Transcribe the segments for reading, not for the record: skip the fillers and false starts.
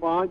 5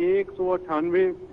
198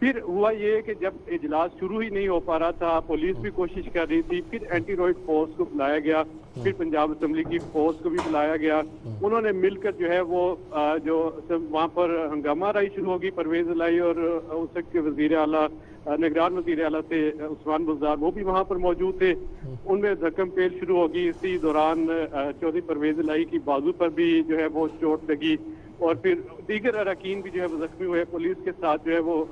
پھر ہوا یہ کہ جب اجلاس شروع ہی نہیں ہو پا رہا تھا، پولیس بھی کوشش کر رہی تھی، پھر اینٹی رائٹ فورس کو بلایا گیا، پھر پنجاب اسمبلی کی فورس کو بھی بلایا گیا، انہوں نے مل کر جو ہے وہ جو وہاں پر ہنگامہ رائی شروع ہوگی، پرویز الہی اور اس وقت کے وزیر اعلیٰ نگران وزیر اعلیٰ تھے عثمان بزدار، وہ بھی وہاں پر موجود تھے، ان میں دھکم پیل شروع ہوگی۔ اسی دوران چودھری پرویز الہی کی بازو پر بھی جو ہے وہ چوٹ لگی، اور پھر دیگر اراکین بھی جو ہے وہ زخمی ہوئے، پولیس کے ساتھ جو ہے وہ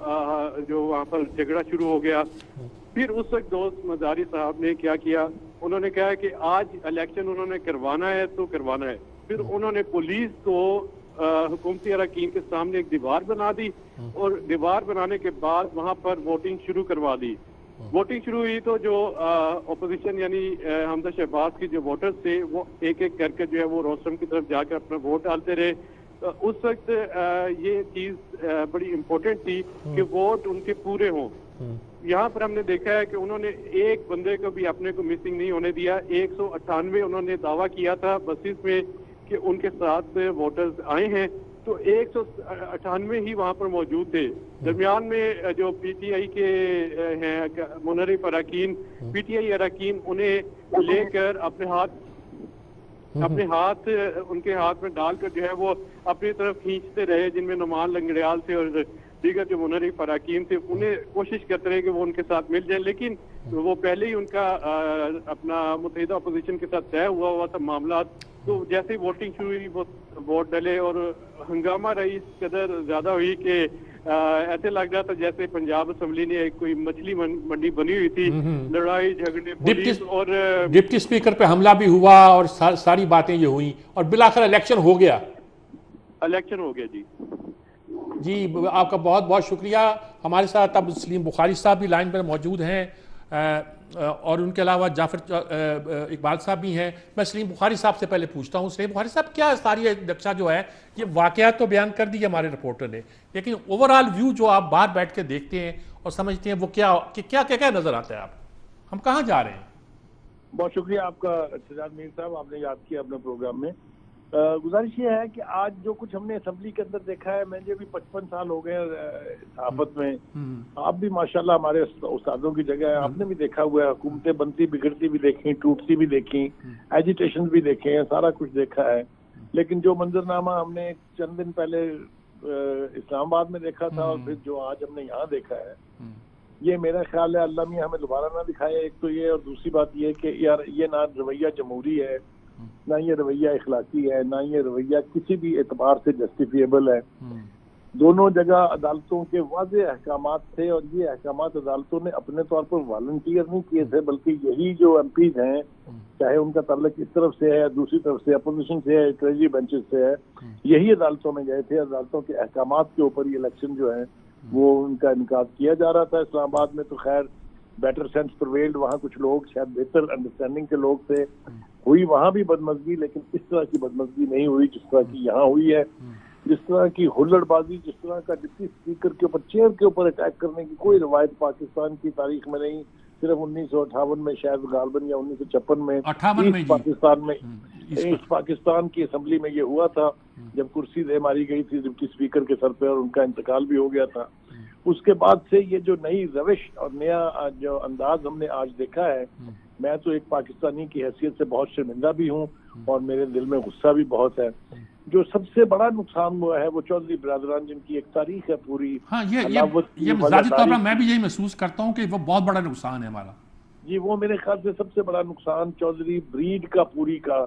جو وہاں پر جھگڑا شروع ہو گیا۔ پھر اس وقت دوست مزاری صاحب نے کیا کیا، انہوں نے کہا کہ آج الیکشن انہوں نے کروانا ہے تو کروانا ہے۔ پھر انہوں نے پولیس کو حکومتی اراکین کے سامنے ایک دیوار بنا دی، اور دیوار بنانے کے بعد وہاں پر ووٹنگ شروع کروا دی۔ ووٹنگ شروع ہوئی تو جو اپوزیشن یعنی حمزہ شہباز کے جو ووٹرز تھے وہ ایک ایک کر کے جو ہے وہ روسٹرم کی طرف جا کر اپنا ووٹ ڈالتے رہے۔ اس وقت یہ چیز بڑی امپورٹنٹ تھی کہ ووٹ ان کے پورے ہوں۔ یہاں پر ہم نے دیکھا ہے کہ انہوں نے ایک بندے کو بھی اپنے کو مسنگ نہیں ہونے دیا۔ 198 انہوں نے دعویٰ کیا تھا بسیز میں کہ ان کے ساتھ ووٹرز آئے ہیں، تو 198 ہی وہاں پر موجود تھے۔ درمیان میں جو پی ٹی آئی کے ہیں منحرف اراکین، پی ٹی آئی اراکین انہیں لے کر اپنے ہاتھ ان کے ہاتھ میں ڈال کر جو ہے وہ اپنی طرف کھینچتے رہے، جن میں نعمان لنگڑیال تھے اور دیگر جو منحرف اراکین تھے، انہیں کوشش کرتے رہے کہ وہ ان کے ساتھ مل جائیں، لیکن وہ پہلے ہی ان کا اپنا متحدہ اپوزیشن کے ساتھ طے ہوا تھا معاملات۔ تو جیسے ہی ووٹنگ شروع ہوئی وہ ووٹ ڈلے، اور ہنگامہ رہی اس قدر زیادہ ہوئی کہ ایسے لگ رہا تھا جیسے پنجاب اسمبلی نے ایک کوئی مچھلی منڈی بنی ہوئی تھی، لڑائی جھگڑے پولیس اور ڈپٹی اسپیکر پہ حملہ بھی ہوا، اور ساری باتیں یہ ہوئیں، اور بالآخر الیکشن ہو گیا۔ الیکشن ہو گیا جی آپ کا بہت بہت شکریہ۔ ہمارے ساتھ اب سلیم بخاری صاحب بھی لائن پر موجود ہیں، اور ان کے علاوہ جعفر اقبال صاحب بھی ہیں۔ میں سلیم بخاری صاحب سے پہلے پوچھتا ہوں، سلیم بخاری صاحب کیا ساری نقشہ جو ہے یہ واقعات تو بیان کر دی ہمارے رپورٹر نے، لیکن اوورآل ویو جو آپ باہر بیٹھ کے دیکھتے ہیں اور سمجھتے ہیں وہ کیا نظر آتا ہے؟ آپ ہم کہاں جا رہے ہیں؟ بہت شکریہ آپ کا شہزاد میر صاحب، آپ نے یاد کیا اپنے پروگرام میں۔ گزارش یہ ہے کہ آج جو کچھ ہم نے اسمبلی کے اندر دیکھا ہے، مجھے بھی 55 سال ہو گئے صحافت میں، آپ بھی ماشاءاللہ ہمارے استادوں کی جگہ ہے، آپ نے بھی دیکھا ہوا ہے، حکومتیں بنتی بگڑتی بھی دیکھیں، ٹوٹتی بھی دیکھیں، ایجیٹیشن بھی دیکھیں، سارا کچھ دیکھا ہے۔ لیکن جو منظرنامہ ہم نے چند دن پہلے اسلام آباد میں دیکھا تھا، اور پھر جو آج ہم نے یہاں دیکھا ہے، یہ میرا خیال ہے اللہ میاں ہمیں دوبارہ نہ دکھائے۔ ایک تو یہ، اور دوسری بات یہ کہ یار یہ نہ رویہ جمہوری ہے، نہ یہ رویہ اخلاقی ہے، نہ یہ رویہ کسی بھی اعتبار سے جسٹیفیبل ہے۔ دونوں جگہ عدالتوں کے واضح احکامات تھے، اور یہ احکامات عدالتوں نے اپنے طور پر والنٹیئر نہیں کیے تھے، بلکہ یہی جو ایم پیز ہیں، چاہے ان کا تعلق اس طرف سے ہے، دوسری طرف سے اپوزیشن سے ہے، ٹریجری بینچز سے ہے، یہی عدالتوں میں گئے تھے۔ عدالتوں کے احکامات کے اوپر یہ الیکشن جو ہے وہ ان کا انعقاد کیا جا رہا تھا۔ اسلام آباد میں تو خیر بیٹر سینس پرویلڈ، وہاں کچھ لوگ شاید بہتر انڈرسٹینڈنگ کے لوگ تھے، ہوئی وہاں بھی بدمزگی، لیکن اس طرح کی بدمزگی نہیں ہوئی جس طرح کی یہاں ہوئی ہے۔ جس طرح کی ہلڑ بازی، جس طرح کا ڈپٹی اسپیکر کے اوپر، چیئر کے اوپر اٹیک کرنے کی کوئی روایت پاکستان کی تاریخ میں نہیں، صرف 1958 میں شاید غالباً یا 1956 میں ایسٹ پاکستان کی اسمبلی میں یہ ہوا تھا، جب کرسی دے ماری گئی تھی ڈپٹی اسپیکر کے سر پہ، اور ان کا انتقال بھی ہو گیا تھا۔ اس کے بعد سے یہ جو نئی روش اور نیا جو انداز ہم نے آج دیکھا ہے، میں تو ایک پاکستانی کی حیثیت سے بہت شرمندہ بھی ہوں، اور میرے دل میں غصہ بھی بہت ہے۔ جو سب سے بڑا نقصان ہوا ہے وہ چودھری برادران، جن کی ایک تاریخ ہے پوری۔ ہاں، یہ ذاتی طور پر میں بھی یہی محسوس کرتا ہوں کہ وہ بہت بڑا نقصان ہے ہمارا۔ جی، وہ میرے خیال سے سب سے بڑا نقصان چودھری بریڈ کا پوری کا،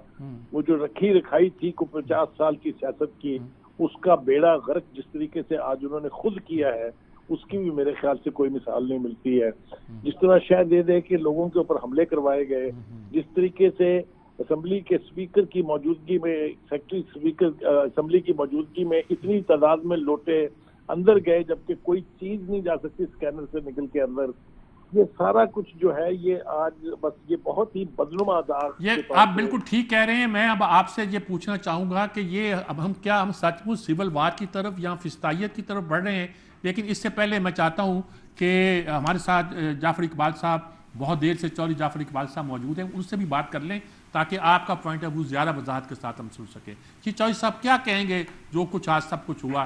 وہ جو رکھی رکھائی تھی کو 50 سال کی سیاست کی، اس کا بیڑا غرق جس طریقے سے آج انہوں نے خود کیا ہے، اس کی بھی میرے خیال سے کوئی مثال نہیں ملتی ہے۔ جس طرح شہ دے دے کے لوگوں کے اوپر حملے کروائے گئے، جس طریقے سے اسمبلی کے اسپیکر کی موجودگی میں، سیکرٹری اسپیکر اسمبلی کی موجودگی میں اتنی تعداد میں لوٹے اندر گئے جبکہ کوئی چیز نہیں جا سکتی اسکینر سے نکل کے اندر، یہ سارا کچھ جو ہے یہ آج بس یہ بہت ہی بدنما داغ۔ یہ آپ بالکل ٹھیک کہہ رہے ہیں۔ میں اب آپ سے یہ پوچھنا چاہوں گا کہ یہ اب ہم سچ مچ سول وار کی طرف یا فسطائیت کی طرف بڑھ رہے ہیں، لیکن اس سے پہلے میں چاہتا ہوں کہ ہمارے ساتھ جعفر اقبال صاحب، بہت دیر سے چودھری جعفر اقبال صاحب موجود ہیں، ان سے بھی بات کر لیں تاکہ آپ کا پوائنٹ آف ویو زیادہ وضاحت کے ساتھ ہم سن سکیں۔ جی چودھری صاحب کیا کہیں گے جو کچھ آج سب کچھ ہوا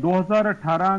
2018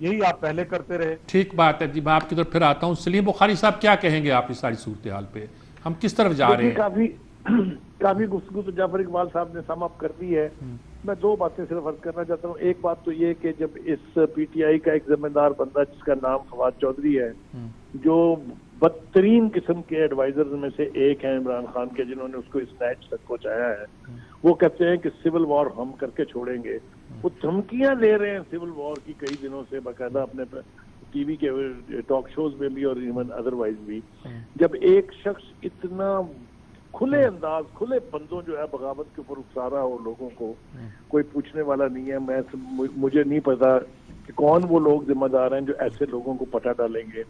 یہی آپ پہلے کرتے رہے. ٹھیک بات ہے جی. میں آپ کی طرف پھر آتا ہوں. سلیم بخاری صاحب کیا کہیں گے آپ اس ساری صورتحال پہ؟ ہم کس طرف جا رہے ہیں؟ کافی گفتگو تو جعفر اقبال صاحب نے سم اپ کر دی ہے. میں دو باتیں صرف عرض کرنا چاہتا ہوں. ایک بات تو یہ کہ جب اس پی ٹی آئی کا ایک ذمہ دار بندہ جس کا نام فواد چودھری ہے، جو بدترین قسم کے ایڈوائزرز میں سے ایک ہیں عمران خان کے، جنہوں نے اس کو اس نیچ تک پہنچایا ہے، وہ کہتے ہیں کہ سول وار ہم کر کے چھوڑیں گے. وہ دھمکیاں لے رہے ہیں سول وار کی کئی دنوں سے، باقاعدہ اپنے ٹی وی کے ٹاک شوز میں بھی اور ایون ادروائز بھی. جب ایک شخص اتنا کھلے انداز، کھلے بندوں جو ہے بغاوت کے اوپر اکسا رہا ہو لوگوں کو، کوئی پوچھنے والا نہیں ہے. مجھے نہیں پتا کہ کون وہ لوگ ذمہ دار ہیں جو ایسے لوگوں کو پٹا ڈالیں گے.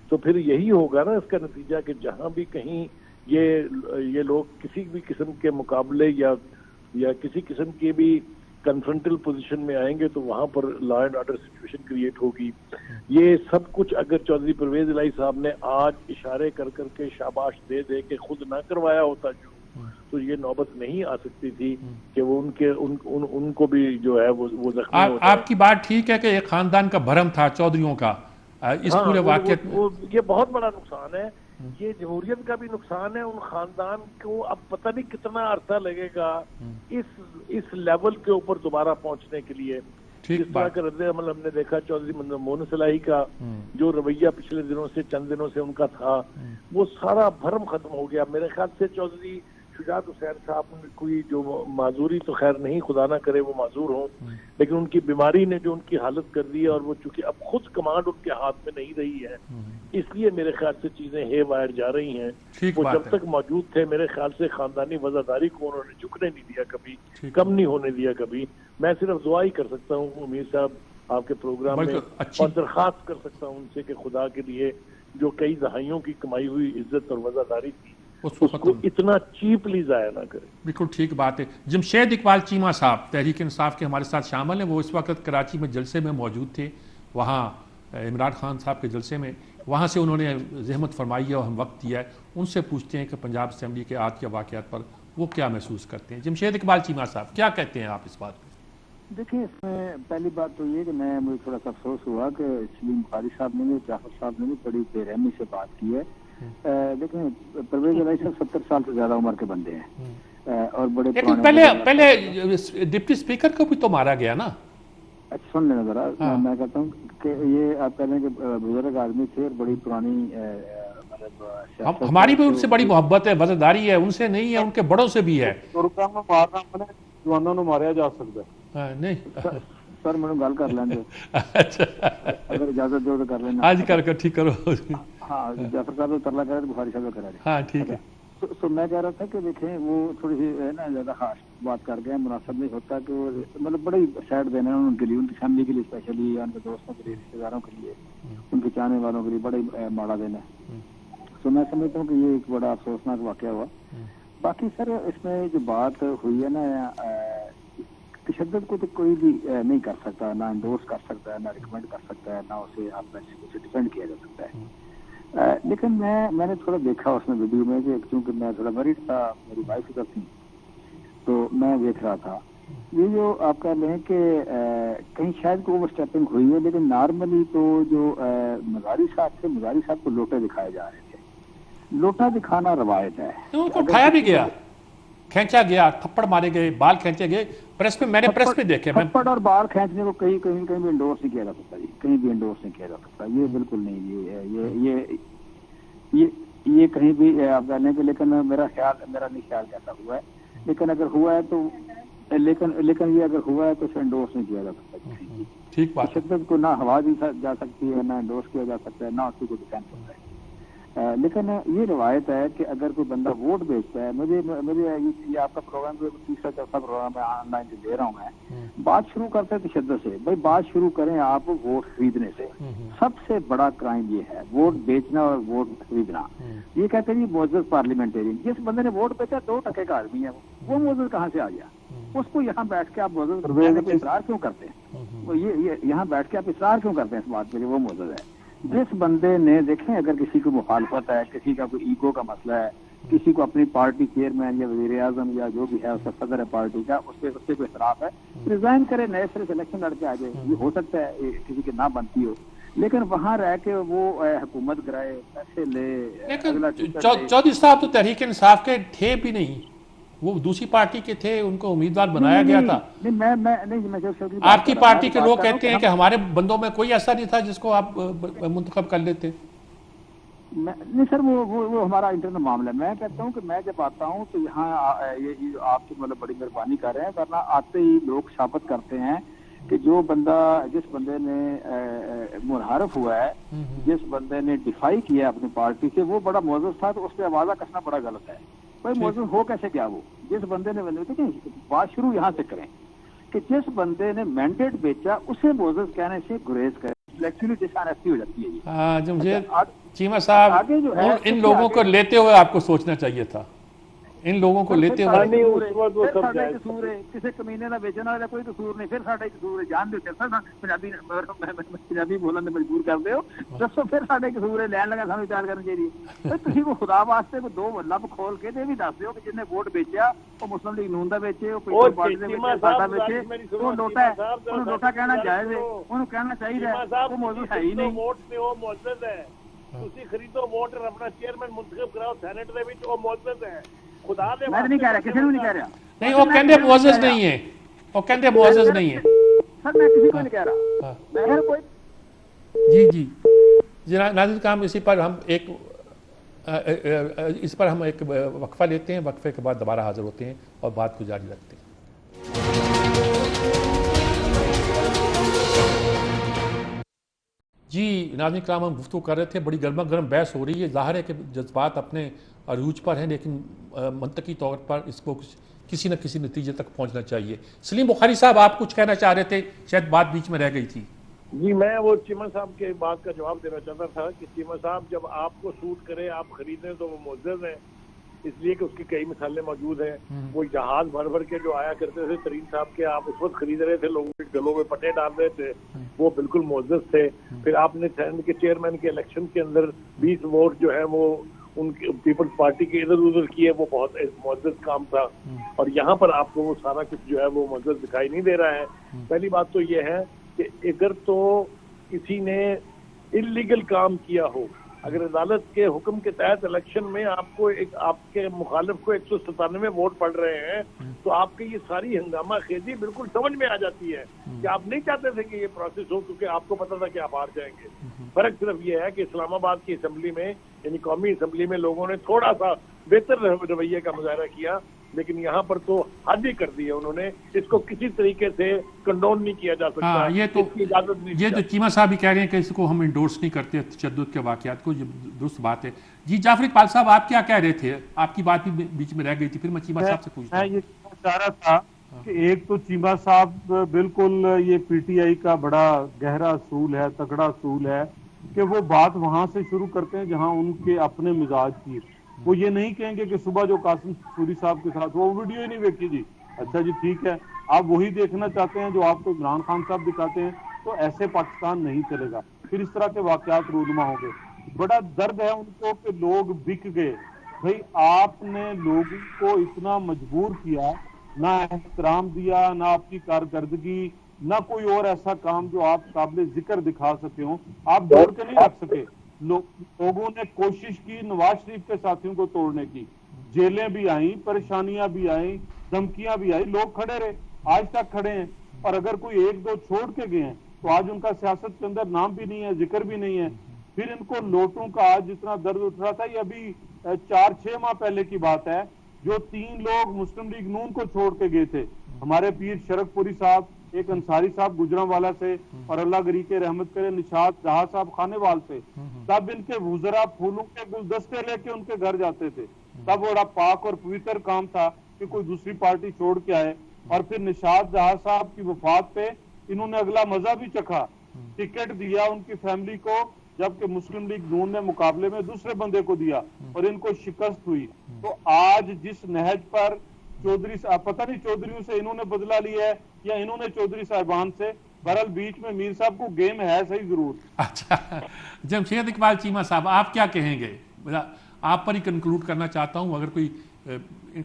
تو پھر یہی ہوگا نا اس کا نتیجہ کہ جہاں بھی کہیں یہ لوگ کسی بھی قسم کے مقابلے یا کسی قسم کی بھی کنفرنٹل پوزیشن میں آئیں گے تو وہاں پر law and order situation create ہوگی. یہ سب کچھ اگر چودھری پرویز الہی صاحب نے آج اشارے کر کے شاباش دے کے خود نہ کروایا ہوتا تو یہ نوبت نہیں آ سکتی تھی کہ وہ ان کو بھی جو ہے وہ زخمی ہو جائے. آپ کی بات ٹھیک ہے کہ ایک خاندان کا بھرم تھا چودھریوں کا اس پورے واقعے. یہ بہت بڑا نقصان ہے. یہ جمہوریت کا بھی نقصان ہے. ان خاندان کو اب پتہ نہیں کتنا عرصہ لگے گا اس لیول کے اوپر دوبارہ پہنچنے کے لیے. جس طرح کا رد عمل ہم نے دیکھا چودھری مونس الہی کا، جو رویہ پچھلے دنوں سے چند دنوں سے ان کا تھا، وہ سارا بھرم ختم ہو گیا. میرے خیال سے چودھری شجاعت حسین صاحب نے کوئی جو معذوری تو خیر نہیں، خدا نہ کرے وہ معذور ہوں، لیکن ان کی بیماری نے جو ان کی حالت کر دی ہے، اور وہ چونکہ اب خود کمانڈ ان کے ہاتھ میں نہیں رہی ہے، اس لیے میرے خیال سے چیزیں ہے وائر جا رہی ہیں. وہ جب تک موجود تھے میرے خیال سے خاندانی وزاداری کو انہوں نے جھکنے نہیں دیا کبھی، کم نہیں ہونے دیا کبھی. میں صرف دعا ہی کر سکتا ہوں امیر صاحب آپ کے پروگرام میں، اور درخواست کر سکتا ہوں ان سے کہ خدا کے لیے جو کئی دہائیوں کی کمائی ہوئی عزت اور وزاداری تھی اس کو اتنا چیپلی ضائع نہ کرے. بالکل ٹھیک بات ہے. جمشید اقبال چیمہ صاحب تحریک انصاف کے ہمارے ساتھ شامل ہیں. وہ اس وقت کراچی میں جلسے میں موجود تھے، وہاں عمران خان صاحب کے جلسے میں. وہاں سے انہوں نے زحمت فرمائی ہے اور ہم وقت دیا ہے. ان سے پوچھتے ہیں کہ پنجاب اسمبلی کے آج کے واقعات پر وہ کیا محسوس کرتے ہیں. جمشید اقبال چیمہ صاحب کیا کہتے ہیں آپ اس بات پہ؟ دیکھیں، اس میں پہلی بات تو یہ کہ مجھے تھوڑا سا افسوس ہوا کہ سلیم بخاری صاحب نے بھی، جعفر صاحب نے بھی بڑی بے رحمی سے بات کی ہے. دیکھیں پرویز الہی صاحب 70 سال سے زیادہ عمر کے بندے ہیں اور بڑے پہلے ڈپٹی اسپیکر کو بھی تو مارا گیا نا. اچھا سن لینا ذرا. میں کہتا ہوں کہ یہ آپ کہہ رہے ہیں کہ بزرگ آدمی تھے اور بڑی پرانی مطلب ہماری بھی ان سے بڑی محبت ہے، وزاداری ہے، ان سے نہیں ہے، ان کے بڑوں سے بھی ہے. جوانوں نے ماریا جا سکتا ہے نہیں سر میں گل کر لیں دو اگر اجازت دو تو کر لینا. آج کر ٹھیک کرو. ہاں جعفر صاحب ترلا کرے تو بخاری صاحب کرا. ہاں ٹھیک ہے. تو میں کہہ رہا تھا کہ دیکھیں وہ تھوڑی سی ہے نا زیادہ خاص بات کر گئے، مناسب نہیں ہوتا کہ وہ مطلب بڑی سیڈ دینا ان کے لیے، ان کی فیملی کے لیے اسپیشلی، ان کے دوستوں کے لیے، رشتے داروں کے لیے، ان کے چاہنے والوں کے لیے بڑے ماڑا دینا. تو میں سمجھتا ہوں کہ یہ ایک بڑا افسوسناک واقعہ ہوا. باقی سر اس میں جو بات ہوئی ہے نا، تشدد کو تو کوئی بھی نہیں کر سکتا، نہ انڈورس کر سکتا ہے، نہ ریکمینڈ کر سکتا ہے، نہ اسے آپ اسے ڈیفینڈ کیا جا سکتا ہے. لیکن میں نے تھوڑا دیکھا اس میں ویڈیو میں کہ چونکہ میں تھوڑا وریڈ تھا، میری وائف ادھر تھی، تو میں دیکھ رہا تھا یہ جو آپ کہہ لیں کہ کہیں شاید کو اوور اسٹیپنگ ہوئی ہے، لیکن نارملی تو جو مزاری صاحب تھے، مزاری صاحب کو لوٹے دکھائے جا رہے تھے. لوٹا دکھانا روایت ہے. اٹھایا بھی گیا، کھینچا گیا، تھپڑ مارے گئے، بال کھینچے گئے. پریس میں نے پریس میں دیکھے، تھپڑ اور بال کھینچنے کو کہیں بھی انڈورس نہیں کیا جا سکتا. کہیں بھی انڈورس نہیں کیا جا سکتا. یہ بالکل نہیں. یہ کہیں بھی آپ جانیں کہ، لیکن میرا نہیں خیال کیسا ہوا ہے. لیکن اگر ہوا ہے تو لیکن یہ اگر ہوا ہے تو اسے انڈورس نہیں کیا جا سکتا. ٹھیک بات. تشدد کو نہ ہوا دی جا سکتی ہے، نہ انڈورس کیا جا سکتا ہے، نہ اسی کو ڈیفینڈ ہوتا ہے. لیکن یہ روایت ہے کہ اگر کوئی بندہ ووٹ بیچتا ہے، مجھے یہ آپ کا پروگرام جو تیسرا چوتھا پروگرام ہے آن لائن جو دے رہا ہوں میں، بات شروع کرتے ہیں تشدد سے. بھائی بات شروع کریں آپ ووٹ خریدنے سے. سب سے بڑا کرائم یہ ہے ووٹ بیچنا اور ووٹ خریدنا. یہ کہتے ہیں معزز پارلیمنٹرین، جس بندے نے ووٹ بیچا 2% کا آدمی ہے، وہ معزز کہاں سے آ گیا؟ اس کو یہاں بیٹھ کے آپ معزز اصرار کیوں کرتے ہیں؟ یہ یہاں بیٹھ کے آپ اصرار کیوں کرتے ہیں اس بات پہ کہ وہ معزز ہے؟ جس بندے نے، دیکھیں اگر کسی کو مخالفت ہے، کسی کا کوئی ایگو کا مسئلہ ہے، کسی کو اپنی پارٹی چیئرمین یا وزیر اعظم یا جو بھی ہے اس کا صدر ہے پارٹی کا اس سے کوئی اختلاف ہے ریزائن کرے, نئے سرے سے الیکشن لڑ کے آ جائے. یہ ہو سکتا ہے کسی کی نہ بنتی ہو, لیکن وہاں رہ کے وہ حکومت کرائے, پیسے لے. لیکن چودھری صاحب تو تحریک انصاف کے تھے بھی نہیں, وہ دوسری پارٹی کے تھے, ان کو امیدوار بنایا گیا تھا. آپ کی پارٹی کے لوگ کہتے ہیں کہ ہمارے بندوں میں کوئی ایسا نہیں تھا جس کو آپ منتخب کر لیتے. نہیں سر, وہ ہمارا انٹرنل معاملہ ہے. میں کہتا ہوں کہ میں جب آتا ہوں تو یہاں یہ آپ کی مطلب بڑی مہربانی کر رہے ہیں, ورنہ آتے ہی لوگ ثابت کرتے ہیں کہ جو بندہ جس بندے نے منحرف ہوا ہے, جس بندے نے ڈیفائی کیا اپنی پارٹی سے, وہ بڑا معزز تھا, تو اس پہ آوازہ کسنا بڑا غلط ہے. کوئی معزز ہو کیسے کیا وہ, جس بندے نے بات شروع یہاں سے کریں کہ جس بندے نے مینڈیٹ بیچا اسے معزز کہنے سے گریز کریں. ایکچولی ڈس آنیسٹی ہو جاتی ہے. ہاں, جو مجھے چیمہ صاحب ان لوگوں کو لیتے ہوئے آپ کو سوچنا چاہیے تھا, ان لوگوں کو لیتے ہوئے. کسی کمینے کا بیچنے والا کوئی قصور نہیں, پھر ساڈا قصور ہے. جان دو پنجابی بولن تے مجبور کر دیو, دسو پھر ساڈا قصور ہے, لین لگا سانو وچار کرنا چاہیے. تسی کو خدا واسطے کو دو لب کھول کے تے بھی دس دیو کہ جن نے ووٹ بیچیا وہ مسلم لیگ نون دا بیچے, وہ پیپلز پارٹی دے بیچے, ساڈا بیچے, وہ لوٹا ہے, انہوں لوٹا کہنا جائز ہے, انہوں کہنا چاہیے. وہ موضوع ہے ہی نہیں. ووٹ سے وہ معزز ہے, تسی خریدو ووٹ اور اپنا چیئرمین منتخب کراؤ سینٹ دے وچ, وہ معزز ہے. خدا دے میں نہیں کہہ رہا, کسی نے نہیں کہہ رہا. نہیں, وہ کہندے معزز نہیں ہے, وہ کہندے معزز نہیں ہے. سر میں کسی کو نہیں کہہ رہا, میں کوئی. جی ناظرین کام اسی پر ہم ایک وقفہ لیتے ہیں, وقفے کے بعد دوبارہ حاضر ہوتے ہیں اور بات کو جاری رکھتے ہیں. جی ناظرین کرام, ہم گفتگو کر رہے تھے, بڑی گرما گرم بحث ہو رہی ہے. ظاہر ہے کہ جذبات اپنے عروج پر ہیں, لیکن منطقی طور پر اس کو کسی نہ کسی نتیجے تک پہنچنا چاہیے. سلیم بخاری صاحب, آپ کچھ کہنا چاہ رہے تھے, شاید بات بیچ میں رہ گئی تھی. جی, میں وہ چیمہ صاحب کے بات کا جواب دینا چاہتا تھا کہ چیمہ صاحب جب آپ کو سوٹ کرے آپ خریدیں تو وہ معزز ہیں, اس لیے کہ اس کی کئی مثالیں موجود ہیں. وہ جہاز بھر بھر کے جو آیا کرتے تھے ترین صاحب کے, آپ اس وقت خرید رہے تھے, لوگوں کے گلوں میں پٹے ڈال رہے تھے, وہ بالکل معزز تھے. پھر آپ نے سینٹ کے چیئرمین کے الیکشن کے اندر 20 ووٹ جو ہے وہ ان کی پیپلز پارٹی کے ادھر ادھر کیے, وہ بہت معزز کام تھا. اور یہاں پر آپ کو وہ سارا کچھ جو ہے وہ معزز دکھائی نہیں دے رہا ہے. پہلی بات تو یہ ہے کہ اگر تو کسی نے انلیگل کام کیا ہو, اگر عدالت کے حکم کے تحت الیکشن میں آپ کے مخالف کو 197 ووٹ پڑ رہے ہیں, تو آپ کی یہ ساری ہنگامہ خیزی بالکل سمجھ میں آ جاتی ہے کہ آپ نہیں چاہتے تھے کہ یہ پروسیس ہو, کیونکہ آپ کو پتا تھا کہ آپ ہار جائیں گے. فرق صرف یہ ہے کہ اسلام آباد کی اسمبلی میں, یعنی قومی اسمبلی میں, لوگوں نے تھوڑا سا بہتر رویے کا مظاہرہ کیا, لیکن یہاں پر تو حد ہی کر دی ہے انہوں نے. اس کو کسی طریقے سے کنڈون نہیں کیا جا سکتا. یہ تو چیمہ صاحب بھی کہہ رہے ہیں کہ اس کو ہم انڈورس نہیں کرتے تشدد کے واقعات کو, یہ درست بات ہے. جی جعفر اقبال صاحب, آپ کیا کہہ رہے تھے؟ آپ کی بات بھی بیچ میں رہ گئی تھی, پھر میں چیمہ صاحب سے پوچھتا ہوں. میں یہ کہنا چاہ رہا تھا کہ ایک تو چیمہ صاحب بالکل یہ پی ٹی آئی کا بڑا گہرا اصول ہے, تگڑا اصول ہے کہ وہ بات وہاں سے شروع کرتے ہیں جہاں ان کے اپنے مزاج کی. وہ یہ نہیں کہیں گے کہ صبح جو قاسم سوری صاحب کے ساتھ وہ ویڈیو ہی نہیں دیکھی. جی اچھا جی ٹھیک ہے, آپ وہی دیکھنا چاہتے ہیں جو آپ کو عمران خان صاحب دکھاتے ہیں, تو ایسے پاکستان نہیں چلے گا. پھر اس طرح کے واقعات رونما ہوں گے. بڑا درد ہے ان کو کہ لوگ بک گئے. بھائی آپ نے لوگوں کو اتنا مجبور کیا, نہ احترام دیا, نہ آپ کی کارکردگی, نہ کوئی اور ایسا کام جو آپ قابل ذکر دکھا سکے ہوں, آپ جوڑ کے نہیں رکھ سکے. لوگوں نے کوشش کی نواز شریف کے ساتھیوں کو توڑنے کی, جیلیں بھی آئیں, پریشانیاں بھی آئیں, دھمکیاں بھی آئی, لوگ کھڑے رہے, آج تک کھڑے ہیں. اور اگر کوئی ایک دو چھوڑ کے گئے ہیں تو آج ان کا سیاست کے اندر نام بھی نہیں ہے, ذکر بھی نہیں ہے. پھر ان کو لوٹوں کا آج جتنا درد اٹھ رہا تھا, یہ ابھی 4-6 ماہ پہلے کی بات ہے, جو 3 لوگ مسلم لیگ نون کو چھوڑ کے گئے تھے, ہمارے پیر شرک پوری صاحب, ایک انصاری صاحب گجرانوالا سے, اور اللہ گری کے رحمت کرے نشاط جہاں صاحب خانے وال سے. تب ان کے وزراء پھولوں کے گلدستے لے کے ان کے گھر جاتے تھے. تب بڑا پاک اور پوتر کام تھا کہ کوئی دوسری پارٹی چھوڑ کے آئے. اور پھر نشاط جہاں صاحب کی وفات پہ انہوں نے اگلا مزہ بھی چکھا, ٹکٹ دیا ان کی فیملی کو, جبکہ مسلم لیگ نون نے مقابلے میں دوسرے بندے کو دیا اور ان کو شکست ہوئی. تو آج جس نہج پر چودھری صاحب, پتہ نہیں چودھریوں سے انہوں نے بدلہ لیا ہے یا انہوں نے چودھری صاحبان سے, بہرحال بیچ میں میر صاحب کو گیم ہے صحیح ضرور. اچھا, جمشید اقبال چیمہ صاحب, آپ کیا کہیں گے؟ آپ پر ہی کنکلوڈ کرنا چاہتا ہوں اگر کوئی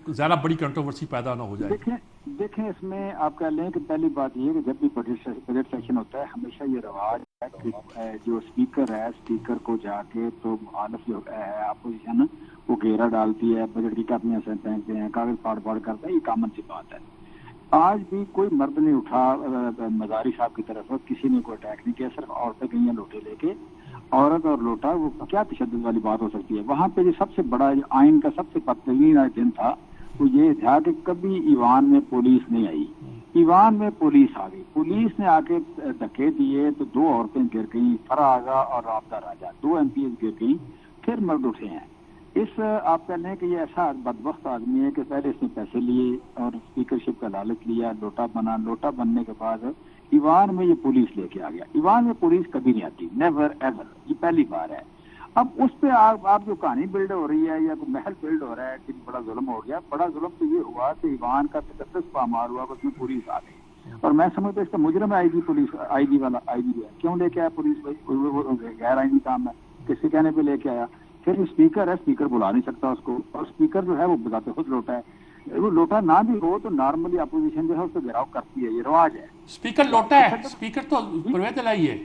زیادہ بڑی کنٹروورسی پیدا نہ ہو جائے. دیکھیں اس میں آپ کہہ لیں کہ پہلی بات یہ ہے کہ جب بھی بجٹ سیشن ہوتا ہے ہمیشہ یہ رواج ہے کہ جو اسپیکر ہے اسپیکر کو جا کے تو مخالف جو ہے اپوزیشن وہ گھیرا ڈالتی ہے, بجٹ کی کاپیاں پھینکتے ہیں, کاغذ پھاڑ پھاڑ کرتے ہیں, یہ کامن سی بات ہے. آج بھی کوئی مرد نہیں اٹھا مزاری صاحب کی طرف, کسی نے کوئی اٹیک نہیں کیا, صرف عورتیں گئی ہیں لوٹے لے کے. عورت اور لوٹا وہ کیا تشدد والی بات ہو سکتی ہے؟ وہاں پہ جو سب سے بڑا آئین کا سب سے بدترین دن تھا وہ یہ تھا کہ کبھی ایوان میں پولیس نہیں آئی. ایوان میں پولیس آ گئی, پولیس نے آ کے دھکے دیے تو 2 عورتیں گر گئیں, فرا آغا اور رابطہ راجہ, 2 MPs گر گئیں, پھر مرد اٹھے ہیں. اس آپ کہہ لیں کہ یہ ایسا بدبخت آدمی ہے کہ پہلے اس نے پیسے لیے اور اسپیکرشپ کا لالچ لیا, لوٹا بنا, لوٹا بننے کے بعد ایوان میں یہ پولیس لے کے آ گیا. ایوان میں پولیس کبھی نہیں آتی, نیور ایور, یہ پہلی بار ہے. اب اس پہ آپ جو کہانی بلڈ ہو رہی ہے یا کوئی محل بلڈ ہو رہا ہے کہ بڑا ظلم ہو گیا, بڑا ظلم تو یہ ہوا کہ ایوان کا تقدس پامال ہوا, اس میں پولیس آ گئی. اور میں سمجھتا ہوں اس کا مجرم ہے پولیس, آئی جی والا, آئی جی ہے, کیوں لے کے آیا پولیس بھائی؟ غیر آئینی کام ہے, کس کے کہنے پہ لے کے آیا؟ پھر اسپیکر ہے, اسپیکر بلا نہیں سکتا اس کو, اور اسپیکر جو ہے وہ بذات خود لوٹا ہے. وہ لوٹا نہ بھی ہو تو نارملی اپوزیشن جو ہے اس کو گھیراؤ کرتی ہے, یہ رواج ہے. اسپیکر لوٹا ہے, اسپیکر تو پرویز الہی ہے.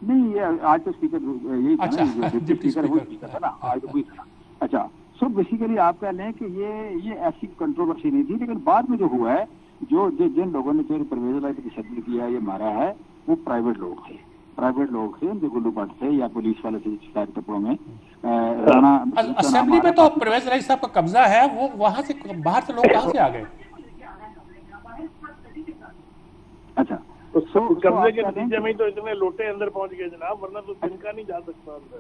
نہیں یہ آج تو اسپیکر یہی تھا نا, ڈپٹی اسپیکر وہ اسپیکر تھا نا, آج تو وہی تھا. اچھا, سو بیسیکلی آپ کہہ لیں کہ یہ ایسی کنٹروورسی نہیں تھی, لیکن بعد میں جو ہوا ہے, جو جن لوگوں نے پرویز الہی کی تشدد کیا, یہ مارا ہے, وہ پرائیویٹ لوگ تھے, جو گلو بٹ تھے یا پولیس والے تھے شاید کپڑوں میں. اسمبلی میں تو پرویز الہی صاحب کا قبضہ ہے, وہ وہاں سے باہر سے لوگ کہاں سے آ گئے؟ اچھا, قبضے کے نتیجے میں تو اتنے لوٹے اندر پہنچ گئے جناب, ورنہ تو تنکا نہیں جا سکتا اندر.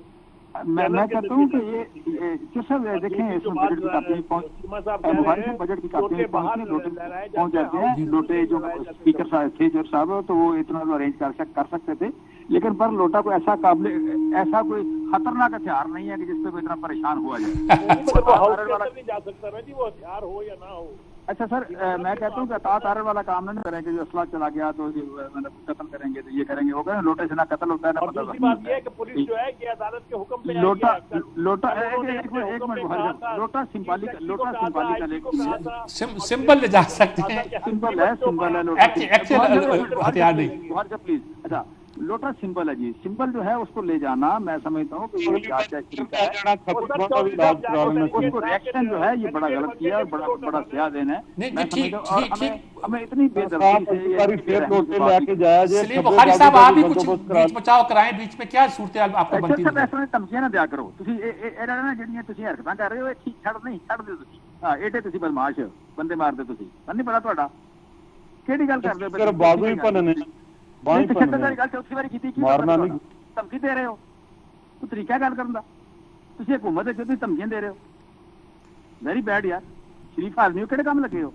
میں کہتا ہوں کہ یہ سر دیکھیں اس میں بجٹ کی کاپیاں بجٹ کی کاپیاں پہنچ جاتے ہیں. لوٹے جو اسپیکر صاحب تھے جو صاحب, تو وہ اتنا تو ارینج کر سکتے تھے, لیکن پر لوٹا کو ایسا کوئی خطرناک ہتھیار نہیں ہے کہ جس پہ کوئی اتنا پریشان ہوا جائے. نہیں جا سکتا نا جی, وہ ہتھیار ہو یا نہ ہو. اچھا سر, میں کہتا ہوں کہ اطاعت آرر والا کام نہ کریں کہ جو اسلحہ چلا گیا تو قتل کریں گے, تو یہ کریں گے, وہ کریں. لوٹے سے نہ قتل ہوتا ہے, نہ پتہ. دوسری بات یہ ہے کہ پولیس جو ہے کہ عدالت کے حکم پہ لوٹا سمبالک سمبل لے جا سکتے ہیں, سمبل ہے, سمبل ہے, ہتھیار نہیں. پلیز. اچھا, لوٹا سمبل ہے جی, سمبل جو ہے اس کو لے جانا میں سمجھتا ہوں کہ اس کو ریئیکشن جو ہے یہ بڑا غلط کیا اور بڑا سیاہ دین ہے. ہمیں اتنی بے دردی سے سلیم بخاری صاحب آپ ہی کچھ بیچ بچاؤ کرائیں, بیچ میں کیا صورتحال آپ کو بنتی ہے؟ ਧਮਕੀਆਂ ਨਾ ਦਿਆ ਕਰੋ ਤੁਸੀਂ, ਇਹ ਨਾ ਜਿਹੜੀਆਂ ਤੁਸੀਂ ਹਰਕਤਾਂ ਕਰ ਰਹੇ ਹੋ ਇਹ ਠੀਕ ਛੱਡ ਦਿਓ ਤੁਸੀਂ. ਹਾਂ, ਇਹਦੇ ਤੁਸੀਂ ਬਦਮਾਸ਼ ਬੰਦੇ ਮਾਰਦੇ ਤੁਸੀਂ, ਮੈਨੂੰ ਨਹੀਂ ਪਤਾ ਤੁਹਾਡਾ ਕਿਹੜੀ ਗੱਲ ਕਰਦੇ ਹੋ. ਬਾਜ਼ੂ ਹੀ ਭੰਨਣੇ, ਬਾਹੀ ਭੰਨਣੇ ਵਾਲੀ ਗੱਲ ਚੌਥੀ ਵਾਰੀ ਕੀਤੀ, ਮਾਰਨਾ ਨਹੀਂ. ਧਮਕੀ ਦੇ ਰਹੇ ਹੋ, ਕੋਈ ਤਰੀਕਾ ਗੱਲ ਕਰਨ ਦਾ. ਤੁਸੀਂ ਹਕੂਮਤ ਦੇ ਤੁਸੀਂ ਧਮਕੀਆਂ ਦੇ ਰਹੇ ਹੋ, ਵੈਰੀ ਬੈਡ ਯਾਰ. ਸ਼ਰੀਫ ਆਦਮੀ ਹੋ, ਕਿਹੜੇ ਕੰਮ ਲੱਗੇ ਹੋ.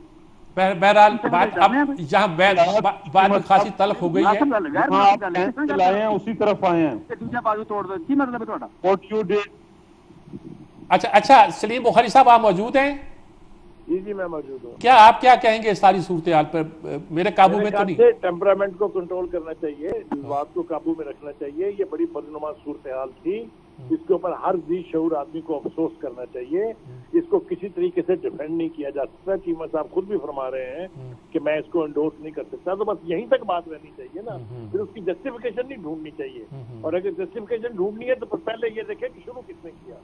بہرحال بات اب یہاں بات خاصی تلخ ہو گئی ہے, اسی طرف آئے ہیں. دوسرا بازو توڑ دو, کی مطلب ہے تھوڑا. اچھا سلیم بخاری صاحب آپ موجود ہیں؟ جی میں موجود ہوں. کیا آپ کیا کہیں گے اس ساری صورتحال پر؟ میرے قابو میں تو نہیں. ٹیمپرامنٹ کو کنٹرول کرنا چاہیے, جذبات کو قابو میں رکھنا چاہیے. یہ بڑی بدنما صورتحال تھی, اس کے اوپر ہر ذی شعور آدمی کو افسوس کرنا چاہیے. اس کو کسی طریقے سے ڈیفینڈ نہیں کیا جا سکتا. چیمہ صاحب خود بھی فرما رہے ہیں کہ میں اس کو انڈورس نہیں کر سکتا, تو بس یہیں تک بات رہنی چاہیے نا. پھر اس کی جسٹیفیکیشن نہیں ڈھونڈنی چاہیے, اور اگر جسٹیفیکیشن ڈھونڈنی ہے تو پہلے یہ دیکھیں کہ شروع کس نے کیا.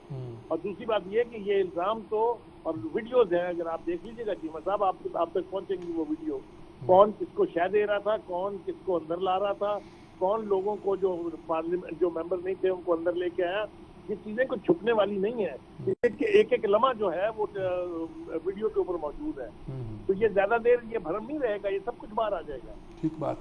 اور دوسری بات یہ کہ یہ الزام تو, اور ویڈیوز ہیں اگر آپ دیکھ لیجیے گا چیمہ صاحب, آپ تک پہنچیں گی وہ ویڈیو, کون کس کو شے دے رہا تھا, کون کس کو اندر لا رہا تھا, کون لوگوں کو جو پارلیمنٹ جو ممبر نہیں تھے ان کو اندر لے کے آیا. یہ چیزیں کچھ چھپنے والی نہیں ہے, ایک ایک لمحہ جو ہے وہ ویڈیو کے اوپر موجود ہے. تو یہ زیادہ دیر یہ بھرم نہیں رہے گا, یہ سب کچھ باہر آ جائے گا. ٹھیک بات,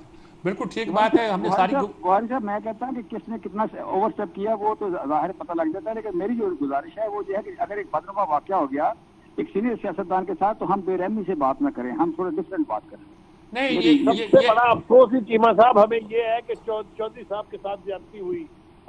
بالکل ٹھیک بات ہے. ہم نے ساری بخاری صاحب, میں کہتا ہوں کہ کس نے کتنا اوور اسٹیپ کیا وہ تو ظاہر پتہ لگ جاتا ہے, لیکن میری جو گزارش ہے وہ یہ ہے کہ اگر ایک بدنما واقعہ ہو گیا ایک سینئر سیاستدان کے ساتھ تو ہم بے رحمی سے بات نہ کریں, ہم تھوڑا ڈفرینٹ بات کریں. نہیں, سب سے بڑا افسوس ہی چیمہ صاحب ہمیں یہ ہے کہ چودھری صاحب کے ساتھ زیادتی ہوئی.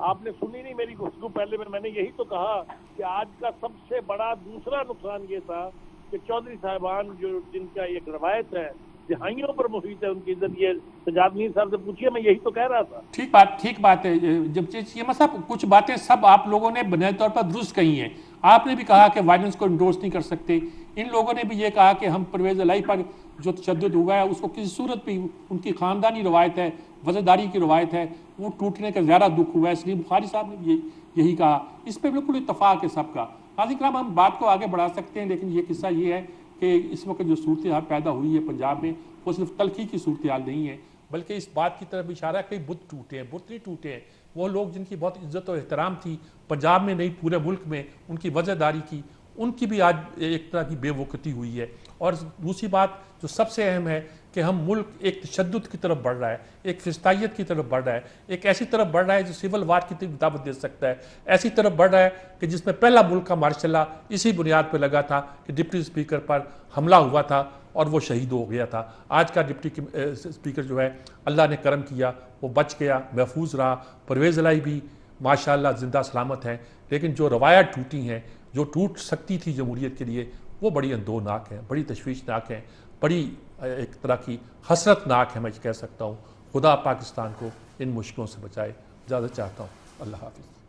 آپ نے سنی نہیں میری گفتگو پہلے میں نے یہی تو کہا کہ آج کا سب سے بڑا دوسرا نقصان یہ تھا کہ چودھری صاحبان جو جن کا ایک روایت ہے دہائیوں پر محیط ہے ان کی عزت. یہ سجاد میر صاحب سے پوچھیے, میں یہی تو کہہ رہا تھا. ٹھیک بات ہے. جب یہ صاحب کچھ باتیں سب آپ لوگوں نے بنیادی طور پر درست کہی ہیں. آپ نے بھی کہا کہ وائلنس کو انڈورس نہیں کر سکتے. ان لوگوں نے بھی یہ کہا کہ ہم پرویز الہی پر جو تشدد ہوا ہے اس کو کسی صورت بھی, ان کی خاندانی روایت ہے, وزیرداری کی روایت ہے, وہ ٹوٹنے کا زیادہ دکھ ہوا ہے. اس لیے بخاری صاحب نے بھی یہی کہا. اس پہ بالکل اتفاق ہے سب کا. حاضرین کرام, ہم بات کو آگے بڑھا سکتے ہیں, لیکن یہ قصہ یہ ہے کہ اس وقت جو صورتحال پیدا ہوئی ہے پنجاب میں, وہ صرف تلخی کی صورتحال نہیں ہے, بلکہ اس بات کی طرف اشارہ ہے کہ بت ٹوٹے ہیں. بت نہیں ٹوٹے ہیں, وہ لوگ جن کی بہت عزت و احترام تھی پنجاب میں نہیں پورے ملک میں, ان کی وزیرداری کی, ان کی بھی آج ایک طرح کی بے وقتی ہوئی ہے. اور دوسری بات جو سب سے اہم ہے کہ ہم ملک ایک تشدد کی طرف بڑھ رہا ہے, ایک فسطائیت کی طرف بڑھ رہا ہے, ایک ایسی طرف بڑھ رہا ہے جو سول وار کی طرف دعوت دے سکتا ہے, ایسی طرف بڑھ رہا ہے کہ جس میں پہلا ملک کا مارشل لا اسی بنیاد پہ لگا تھا کہ ڈپٹی اسپیکر پر حملہ ہوا تھا اور وہ شہید ہو گیا تھا. آج کا ڈپٹی اسپیکر جو ہے اللہ نے کرم کیا, وہ بچ گیا, محفوظ رہا. پرویز الہی بھی ماشاءاللہ زندہ سلامت ہیں, لیکن جو روایات ٹوٹی ہیں, جو ٹوٹ سکتی تھی جمہوریت کے لیے, وہ بڑی اندوناک ہیں, بڑی تشویشناک ہیں, بڑی ایک طرح کی حسرت ناک ہے. میں کہہ سکتا ہوں خدا پاکستان کو ان مشکلوں سے بچائے. اجازت چاہتا ہوں. اللہ حافظ.